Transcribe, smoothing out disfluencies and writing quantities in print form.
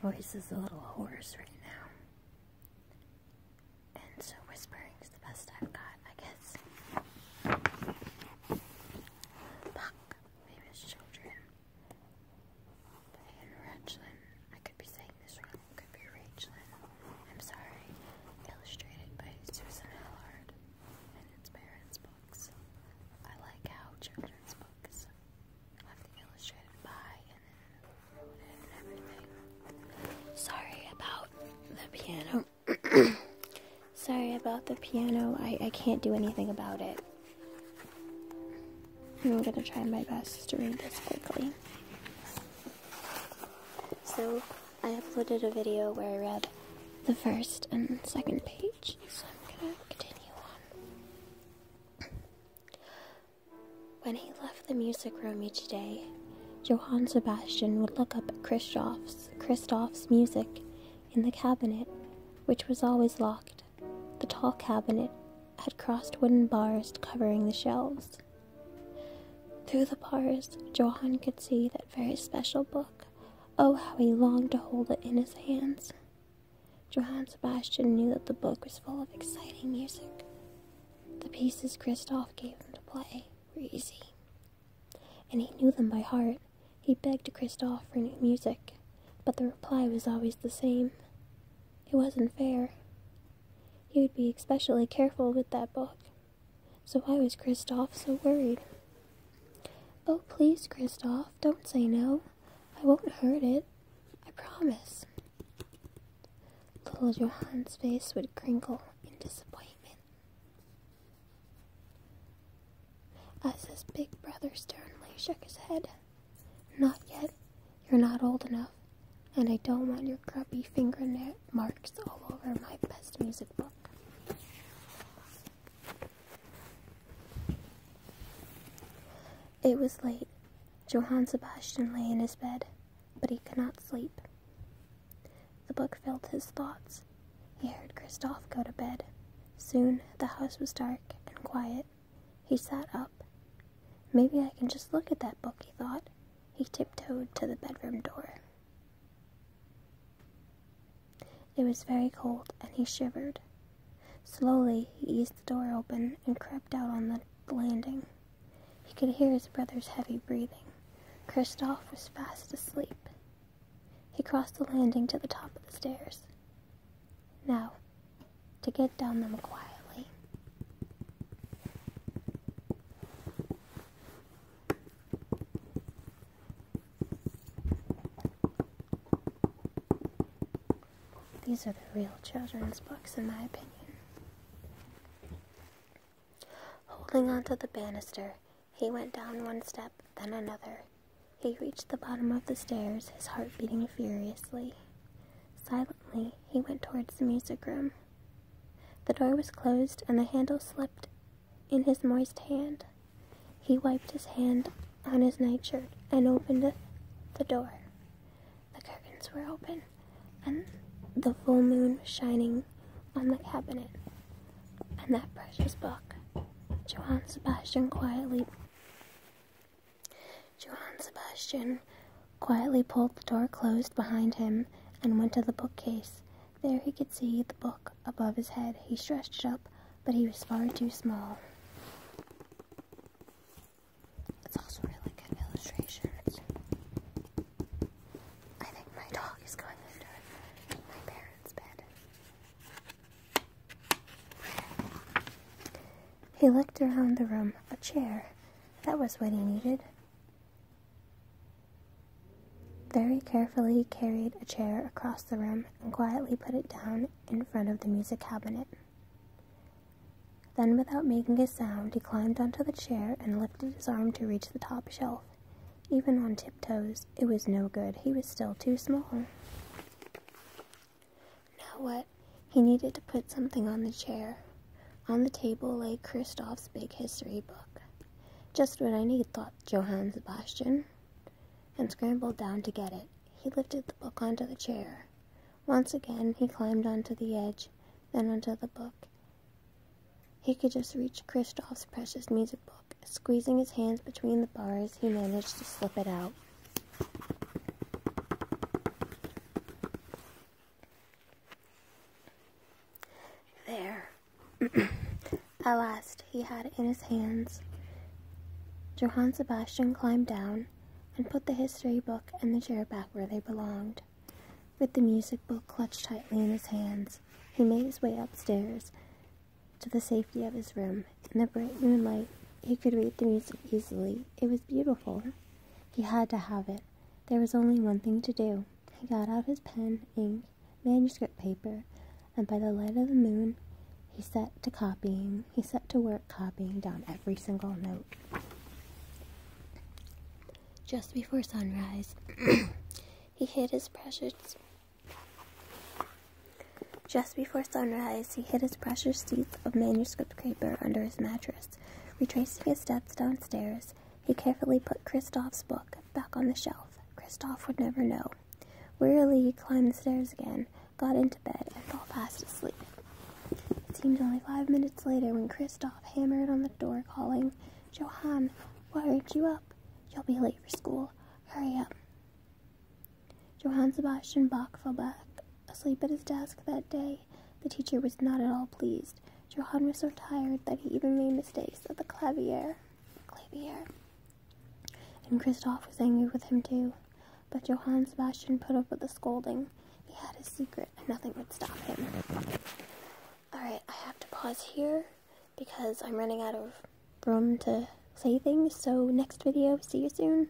voice is a little hoarse right now. And so whispering is the best I've got, I guess. Fuck. Maybe it's children. Aiden Rachlin. I could be saying this wrong. It could be Rachlin. I'm sorry. Illustrated by Susan Hallard. And its parents' books. I like how children's books have the illustrated by and then wrote it and everything. Sorry about the piano. Sorry about the piano. I can't do anything about it. I'm gonna try my best to read this quickly. So, I uploaded a video where I read the first and second page, so I'm gonna continue on. When he left the music room each day, Johann Sebastian would look up at Christoph's music in the cabinet, which was always locked. The tall cabinet had crossed wooden bars covering the shelves. Through the bars, Johann could see that very special book. Oh, how he longed to hold it in his hands. Johann Sebastian knew that the book was full of exciting music. The pieces Christoph gave him to play were easy, and he knew them by heart. He begged Christoph for new music, but the reply was always the same. It wasn't fair. He would be especially careful with that book. So why was Christoph so worried? Oh, please, Christoph, don't say no. I won't hurt it. I promise. Little Johann's face would crinkle in disappointment, as his big brother sternly shook his head. Not yet. You're not old enough, and I don't want your grubby fingernail marks all over my best music book. It was late. Johann Sebastian lay in his bed, but he could not sleep. The book filled his thoughts. He heard Christoph go to bed. Soon the house was dark and quiet. He sat up. Maybe I can just look at that book, he thought. He tiptoed to the bedroom door. It was very cold, and he shivered. Slowly, he eased the door open and crept out on the landing. He could hear his brother's heavy breathing. Christoph was fast asleep. He crossed the landing to the top of the stairs. Now, to get down them quietly. These are the real children's books, in my opinion. Holding onto the banister, he went down one step, then another. He reached the bottom of the stairs, his heart beating furiously. Silently, he went towards the music room. The door was closed, and the handle slipped in his moist hand. He wiped his hand on his nightshirt and opened the door. The curtains were open, and the full moon was shining on the cabinet and that precious book. Johann Sebastian quietly pulled the door closed behind him and went to the bookcase. There he could see the book above his head. He stretched it up, but he was far too small. It's also really good illustrations. I think my dog is going under my parents' bed. He looked around the room. A chair. That was what he needed. Very carefully he carried a chair across the room and quietly put it down in front of the music cabinet. Then, without making a sound, he climbed onto the chair and lifted his arm to reach the top shelf. Even on tiptoes, it was no good. He was still too small. Now what? He needed to put something on the chair. On the table lay Christoph's big history book. Just what I need, thought Johann Sebastian, and scrambled down to get it. He lifted the book onto the chair. Once again, he climbed onto the edge, then onto the book. He could just reach Christoph's precious music book. Squeezing his hands between the bars, he managed to slip it out. At last, he had it in his hands. Johann Sebastian climbed down and put the history book and the chair back where they belonged. With the music book clutched tightly in his hands, he made his way upstairs to the safety of his room. In the bright moonlight, he could read the music easily. It was beautiful. He had to have it. There was only one thing to do. He got out his pen, ink, manuscript paper, and by the light of the moon, he set to copying. He set to work copying down every single note. Just before sunrise, he hid his precious sheets of manuscript paper under his mattress. Retracing his steps downstairs, he carefully put Christoph's book back on the shelf. Christoph would never know. Wearily, he climbed the stairs again, got into bed, and fell fast asleep. It seemed only 5 minutes later when Christoph hammered on the door, calling, "Johann, why aren't you up? You'll be late for school. Hurry up." Johann Sebastian Bach fell back asleep at his desk that day. The teacher was not at all pleased. Johann was so tired that he even made mistakes at the clavier. And Christoph was angry with him too. But Johann Sebastian put up with the scolding. He had his secret and nothing would stop him. Alright, I have to pause here because I'm running out of room to say things. So next video, see you soon.